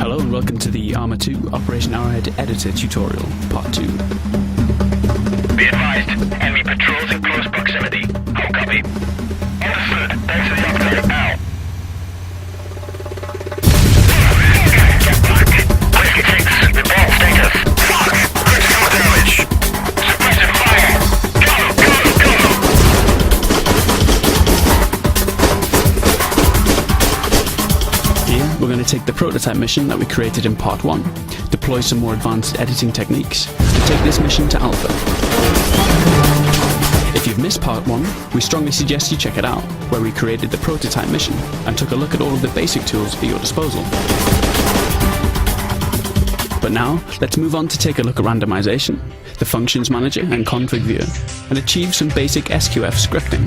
Hello and welcome to the Arma 2 Operation Arrowhead Editor Tutorial, Part 2. Be advised, enemy patrols in close proximity. How copy? Understood. Thanks for the update. Out. Get back. Whiskey 6, report status. Fuck! Critical damage. Suppressive fire. Go! Here we're going to take the prototype mission that we created in Part 1, deploy some more advanced editing techniques, and take this mission to Alpha. If you've missed Part 1, we strongly suggest you check it out, where we created the prototype mission and took a look at all of the basic tools at your disposal. But now, let's move on to take a look at randomization, the functions manager and config viewer, and achieve some basic SQF scripting.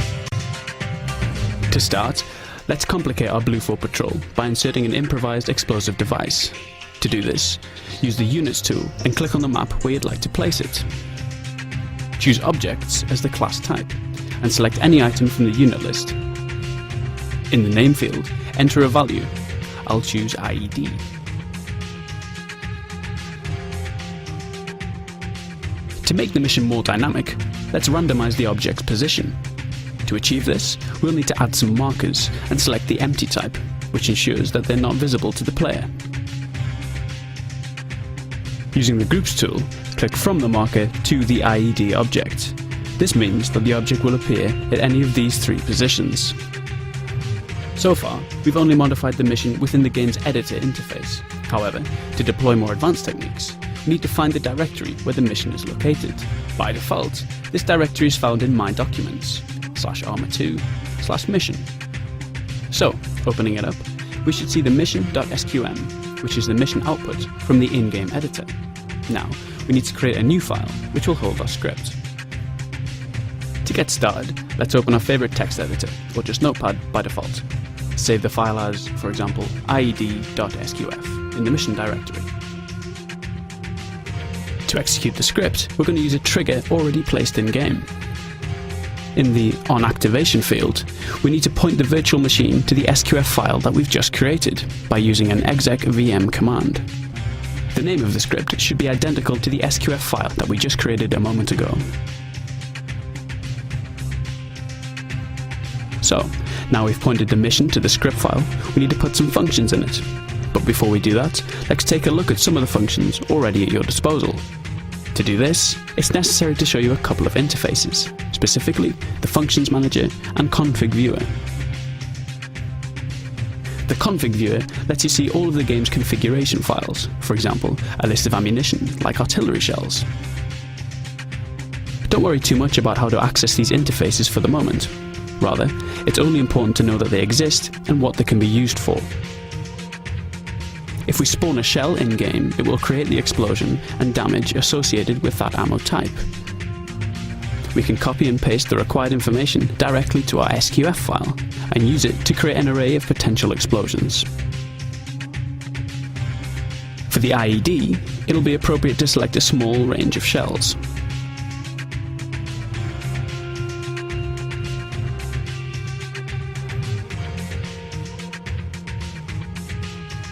To start, let's complicate our Blue 4 patrol by inserting an improvised explosive device. To do this, use the Units tool and click on the map where you'd like to place it. Choose Objects as the class type, and select any item from the unit list. In the name field, enter a value. I'll choose IED. To make the mission more dynamic, let's randomize the object's position. To achieve this, we'll need to add some markers and select the empty type, which ensures that they're not visible to the player. Using the Groups tool, click from the marker to the IED object. This means that the object will appear at any of these three positions. So far, we've only modified the mission within the game's editor interface. However, to deploy more advanced techniques, we need to find the directory where the mission is located. By default, this directory is found in My Documents, /arma2/mission. So, opening it up, we should see the mission.sqm, which is the mission output from the in-game editor. Now, we need to create a new file, which will hold our script. To get started, let's open our favorite text editor, or just Notepad by default. Save the file as, for example, ied.sqf in the mission directory. To execute the script, we're going to use a trigger already placed in-game. In the On Activation field, we need to point the virtual machine to the SQF file that we've just created by using an exec vm command. The name of the script should be identical to the SQF file that we just created a moment ago. So, now we've pointed the mission to the script file, we need to put some functions in it. But before we do that, let's take a look at some of the functions already at your disposal. To do this, it's necessary to show you a couple of interfaces, specifically the Functions Manager and Config Viewer. The Config Viewer lets you see all of the game's configuration files, for example, a list of ammunition, like artillery shells. Don't worry too much about how to access these interfaces for the moment. Rather, it's only important to know that they exist and what they can be used for. If we spawn a shell in-game, it will create the explosion and damage associated with that ammo type. We can copy and paste the required information directly to our SQF file and use it to create an array of potential explosions. For the IED, it'll be appropriate to select a small range of shells.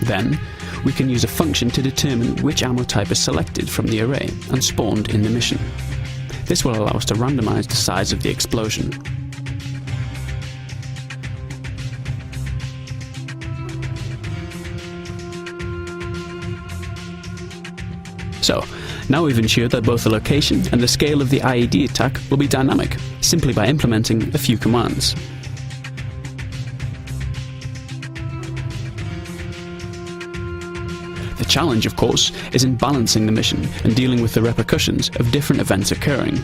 Then, we can use a function to determine which ammo type is selected from the array and spawned in the mission. This will allow us to randomize the size of the explosion. So, now we've ensured that both the location and the scale of the IED attack will be dynamic, simply by implementing a few commands. The challenge, of course, is in balancing the mission and dealing with the repercussions of different events occurring.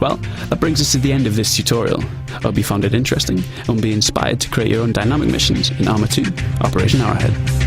Well, that brings us to the end of this tutorial. I hope you found it interesting and will be inspired to create your own dynamic missions in Arma 2 Operation Arrowhead.